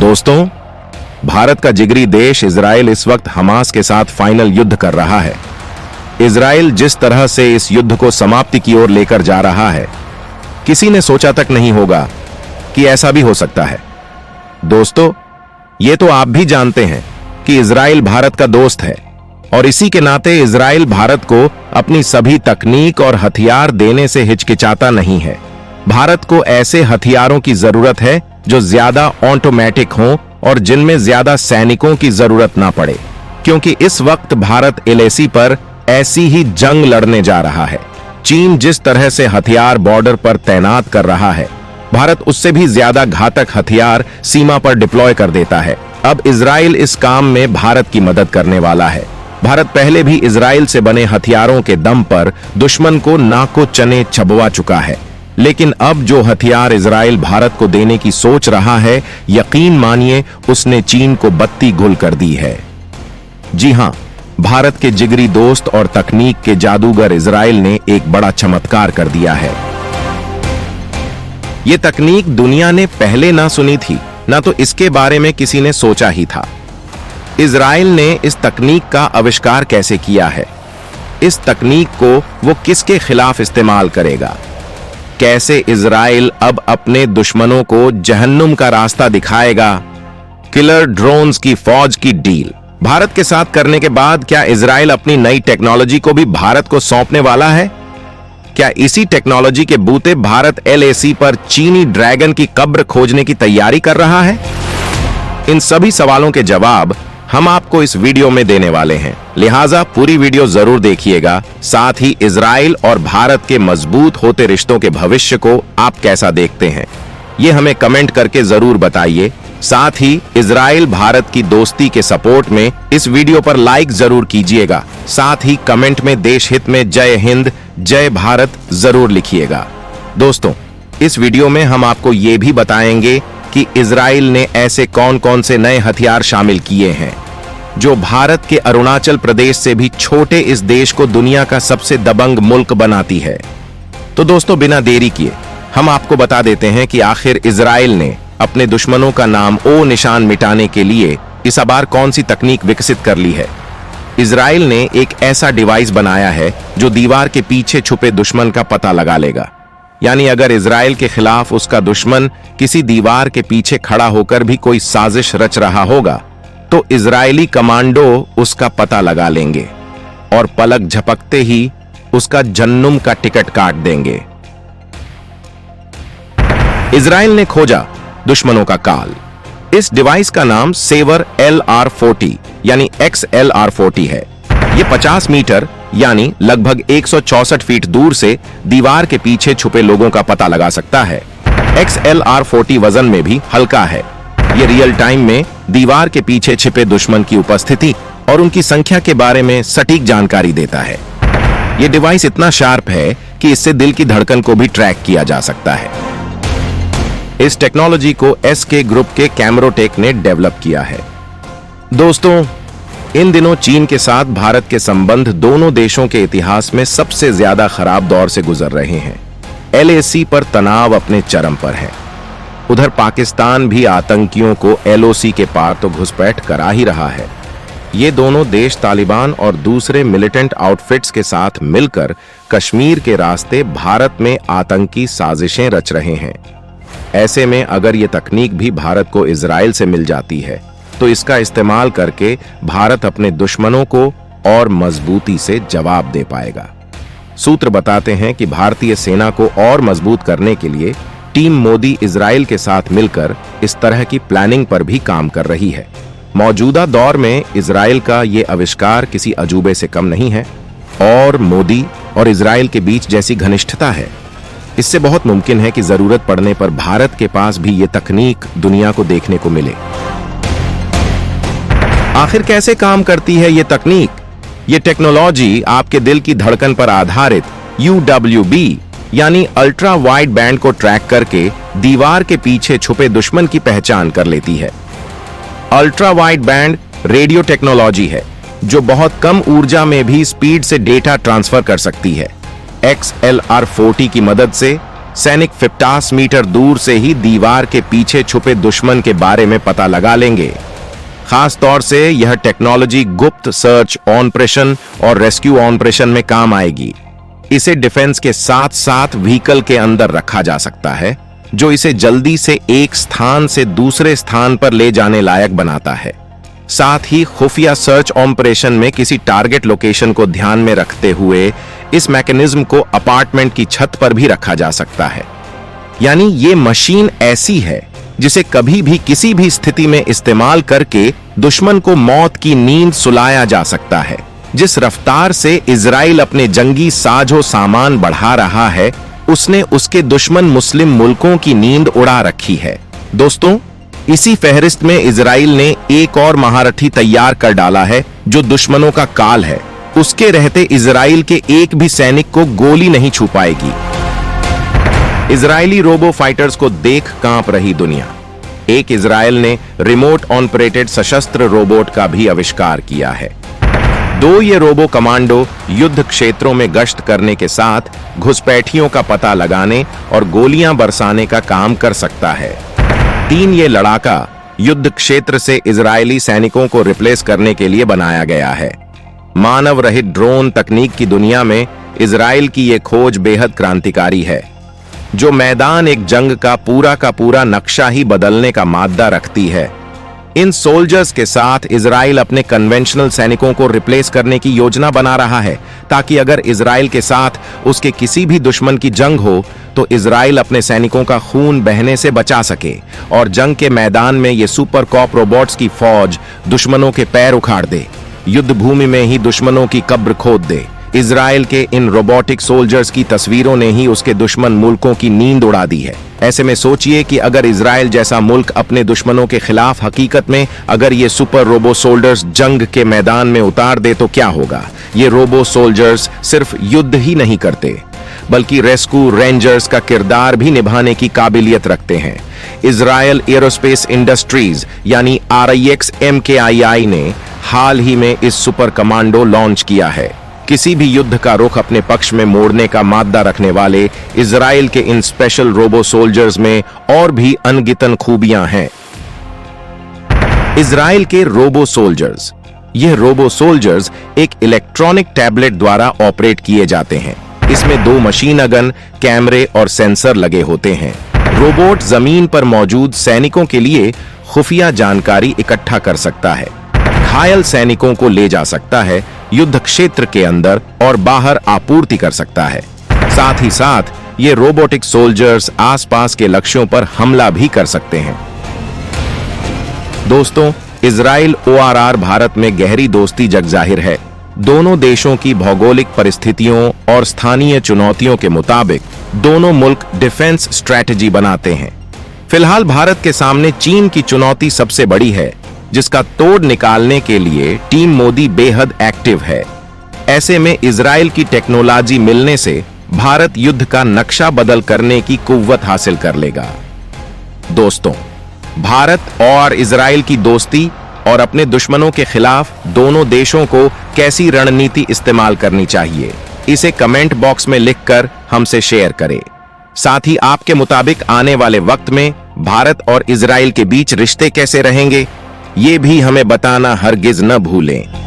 दोस्तों, भारत का जिगरी देश इजराइल इस वक्त हमास के साथ फाइनल युद्ध कर रहा है। इजराइल जिस तरह से इस युद्ध को समाप्ति की ओर लेकर जा रहा है, किसी ने सोचा तक नहीं होगा कि ऐसा भी हो सकता है। दोस्तों, ये तो आप भी जानते हैं कि इजराइल भारत का दोस्त है और इसी के नाते इजराइल भारत को अपनी सभी तकनीक और हथियार देने से हिचकिचाता नहीं है। भारत को ऐसे हथियारों की जरूरत है जो ज्यादा ऑटोमेटिक हों और जिनमें ज्यादा सैनिकों की जरूरत ना पड़े, क्योंकि इस वक्त भारत एलएसी पर ऐसी ही जंग लड़ने जा रहा है। चीन जिस तरह से हथियार बॉर्डर पर तैनात कर रहा है, भारत उससे भी ज्यादा घातक हथियार सीमा पर डिप्लॉय कर देता है। अब इजराइल इस काम में भारत की मदद करने वाला है। भारत पहले भी इजराइल से बने हथियारों के दम पर दुश्मन को नाको चने चबवा चुका है, लेकिन अब जो हथियार इजराइल भारत को देने की सोच रहा है, यकीन मानिए उसने चीन को बत्ती गुल कर दी है। जी हां, भारत के जिगरी दोस्त और तकनीक के जादूगर इजराइल ने एक बड़ा चमत्कार कर दिया है। यह तकनीक दुनिया ने पहले ना सुनी थी, ना तो इसके बारे में किसी ने सोचा ही था। इजराइल ने इस तकनीक का आविष्कार कैसे किया है, इस तकनीक को वो किसके खिलाफ इस्तेमाल करेगा, कैसे इजराइल अब अपने दुश्मनों को जहन्नुम का रास्ता दिखाएगा, किलर ड्रोन्स की फौज की डील भारत के साथ करने के बाद क्या इजराइल अपनी नई टेक्नोलॉजी को भी भारत को सौंपने वाला है? क्या इसी टेक्नोलॉजी के बूते भारत एलएसी पर चीनी ड्रैगन की कब्र खोजने की तैयारी कर रहा है? इन सभी सवालों के जवाब हम आपको इस वीडियो में देने वाले हैं, लिहाजा पूरी वीडियो जरूर देखिएगा। साथ ही इजराइल और भारत के मजबूत होते रिश्तों के भविष्य को आप कैसा देखते हैं, ये हमें कमेंट करके जरूर बताइए। साथ ही इजराइल भारत की दोस्ती के सपोर्ट में इस वीडियो पर लाइक जरूर कीजिएगा। साथ ही कमेंट में देश हित में जय हिंद जय भारत जरूर लिखिएगा। दोस्तों, इस वीडियो में हम आपको ये भी बताएंगे कि इजराइल ने ऐसे कौन कौन से नए हथियार शामिल किए हैं जो भारत के अरुणाचल प्रदेश से भी छोटे इस देश को दुनिया का सबसे दबंग मुल्क बनाती है। तो दोस्तों, बिना देरी किए हम आपको बता देते हैं कि आखिर इजराइल ने अपने दुश्मनों का नाम ओ निशान मिटाने के लिए इस बार कौन सी तकनीक विकसित कर ली है। इजराइल ने एक ऐसा डिवाइस बनाया है जो दीवार के पीछे छुपे दुश्मन का पता लगा लेगा। यानी अगर इजराइल के खिलाफ उसका दुश्मन किसी दीवार के पीछे खड़ा होकर भी कोई साजिश रच रहा होगा, तो इजरायली कमांडो उसका पता लगा लेंगे और पलक झपकते ही उसका जन्नुम का टिकट काट देंगे। इजराइल ने खोजा दुश्मनों का काल। इस डिवाइस का नाम सेवर LR40 यानी XLR40 है। यह 50 मीटर यानी लगभग 164 फीट दूर से दीवार के पीछे छुपे लोगों का पता लगा सकता है। XLR40 वजन में भी हल्का है। यह रियल टाइम में दीवार के पीछे छिपे दुश्मन की उपस्थिति और उनकी संख्या के बारे में सटीक जानकारी देता है। यह डिवाइस इतना शार्प है कि इससे दिल की धड़कन को भी ट्रैक किया जा सकता है। इस टेक्नोलॉजी को SK ग्रुप के कैमरोटेक ने डेवलप किया है। दोस्तों, इन दिनों चीन के साथ भारत के संबंध दोनों देशों के इतिहास में सबसे ज्यादा खराब दौर से गुजर रहे हैं। LAC पर तनाव अपने चरम पर है। उधर पाकिस्तान भी आतंकियों को LOC के पार तो घुसपैठ करा ही रहा है। ये दोनों देश तालिबान और दूसरे मिलिटेंट आउटफिट्स के साथ मिलकर कश्मीर के रास्ते भारत में आतंकी साजिशें रच रहे हैं। ऐसे में अगर ये तकनीक भी भारत को इजराइल से मिल जाती है, तो इसका इस्तेमाल करके भारत अपने दुश्मनों को और मजबूती से जवाब दे पाएगा। सूत्र बताते हैं कि भारतीय सेना को और मजबूत करने के लिए टीम मोदी इजराइल के साथ मिलकर इस तरह की प्लानिंग पर भी काम कर रही है। मौजूदा दौर में इजराइल का ये आविष्कार किसी अजूबे से कम नहीं है और मोदी और इजराइल के बीच जैसी घनिष्ठता है, इससे बहुत मुमकिन है कि जरूरत पड़ने पर भारत के पास भी ये तकनीक दुनिया को देखने को मिले। आखिर कैसे काम करती है ये तकनीक? ये टेक्नोलॉजी आपके दिल की धड़कन पर आधारित UWB यानी अल्ट्रा वाइड बैंड को ट्रैक करके दीवार के पीछे छुपे दुश्मन की पहचान कर लेती है। Ultra wide band radio technology है जो बहुत कम ऊर्जा में भी स्पीड से डेटा ट्रांसफर कर सकती है। XLR40 की मदद से सैनिक 50 मीटर दूर से ही दीवार के पीछे छुपे दुश्मन के बारे में पता लगा लेंगे। खास तौर से यह टेक्नोलॉजी गुप्त सर्च ऑपरेशन और रेस्क्यू ऑपरेशन में काम आएगी। इसे डिफेंस के साथ साथ व्हीकल के अंदर रखा जा सकता है, जो इसे जल्दी से एक स्थान से दूसरे स्थान पर ले जाने लायक बनाता है। साथ ही खुफिया सर्च ऑपरेशन में किसी टारगेट लोकेशन को ध्यान में रखते हुए इस मैकेनिज्म को अपार्टमेंट की छत पर भी रखा जा सकता है। यानी ये मशीन ऐसी है जिसे कभी भी किसी भी स्थिति में इस्तेमाल करके दुश्मन को मौत की नींद सुलाया जा सकता है। जिस रफ्तार से इजराइल अपने जंगी साजो सामान बढ़ा रहा है, उसने उसके दुश्मन मुस्लिम मुल्कों की नींद उड़ा रखी है। दोस्तों, इसी फहरिस्त में इजराइल ने एक और महारथी तैयार कर डाला है जो दुश्मनों का काल है। उसके रहते इजराइल के एक भी सैनिक को गोली नहीं छू पाएगी। इजरायली रोबो फाइटर्स को देख कांप रही दुनिया। एक इजराइल ने रिमोट ऑपरेटेड सशस्त्र रोबोट का भी आविष्कार किया है। 2 ये रोबो कमांडो युद्ध क्षेत्रों में गश्त करने के साथ घुसपैठियों का पता लगाने और गोलियां बरसाने का काम कर सकता है। 3 ये लड़ाका युद्ध क्षेत्र से इजरायली सैनिकों को रिप्लेस करने के लिए बनाया गया है। मानव रहित ड्रोन तकनीक की दुनिया में इजराइल की यह खोज बेहद क्रांतिकारी है, जो मैदान एक जंग का पूरा नक्शा ही बदलने का मादा रखती है। इन सोल्जर्स के साथ इजराइल अपने कन्वेंशनल सैनिकों को रिप्लेस करने की योजना बना रहा है, ताकि अगर इजराइल के साथ उसके किसी भी दुश्मन की जंग हो तो इजराइल अपने सैनिकों का खून बहने से बचा सके और जंग के मैदान में ये सुपर कॉप रोबोट्स की फौज दुश्मनों के पैर उखाड़ दे, युद्ध भूमि में ही दुश्मनों की कब्र खोद दे। इजराइल के इन रोबोटिक सोल्जर्स की तस्वीरों ने ही उसके दुश्मन मुल्कों की नींद उड़ा दी है। ऐसे में सोचिए कि अगर इजराइल जैसा मुल्क अपने दुश्मनों के खिलाफ हकीकत में अगर ये सुपर रोबो सोल्जर्स जंग के मैदान में उतार दे तो क्या होगा। ये रोबो सोल्जर्स सिर्फ युद्ध ही नहीं करते, बल्कि रेस्क्यू रेंजर्स का किरदार भी निभाने की काबिलियत रखते हैं। इजराइल एरोस्पेस इंडस्ट्रीज यानी RIX MKII ने हाल ही में इस सुपर कमांडो लॉन्च किया है। किसी भी युद्ध का रुख अपने पक्ष में मोड़ने का मादा रखने वाले इजराइल के इन स्पेशल रोबो सोल्जर्स में और भी अनगिनत खूबियां हैं। इजराइल के रोबो सोल्जर्स। यह रोबो सोल्जर्स एक इलेक्ट्रॉनिक टैबलेट द्वारा ऑपरेट किए जाते हैं। इसमें 2 मशीन गन, कैमरे और सेंसर लगे होते हैं। रोबोट जमीन पर मौजूद सैनिकों के लिए खुफिया जानकारी इकट्ठा कर सकता है, घायल सैनिकों को ले जा सकता है, युद्ध क्षेत्र के अंदर और बाहर आपूर्ति कर सकता है। साथ ही साथ ये रोबोटिक सोल्जर्स आसपास के लक्ष्यों पर हमला भी कर सकते हैं। दोस्तों, इजराइल ORR भारत में गहरी दोस्ती जग जाहिर है। दोनों देशों की भौगोलिक परिस्थितियों और स्थानीय चुनौतियों के मुताबिक दोनों मुल्क डिफेंस स्ट्रैटेजी बनाते हैं। फिलहाल भारत के सामने चीन की चुनौती सबसे बड़ी है, जिसका तोड़ निकालने के लिए टीम मोदी बेहद एक्टिव है। ऐसे में इजराइल की टेक्नोलॉजी मिलने से भारत युद्ध का नक्शा बदल करने की कुव्वत हासिल कर लेगा। दोस्तों, भारत और इजराइल की दोस्ती और अपने दुश्मनों के खिलाफ दोनों देशों को कैसी रणनीति इस्तेमाल करनी चाहिए, इसे कमेंट बॉक्स में लिखकर हमसे शेयर करें। साथ ही आपके मुताबिक आने वाले वक्त में भारत और इजराइल के बीच रिश्ते कैसे रहेंगे, ये भी हमें बताना हरगिज न भूलें।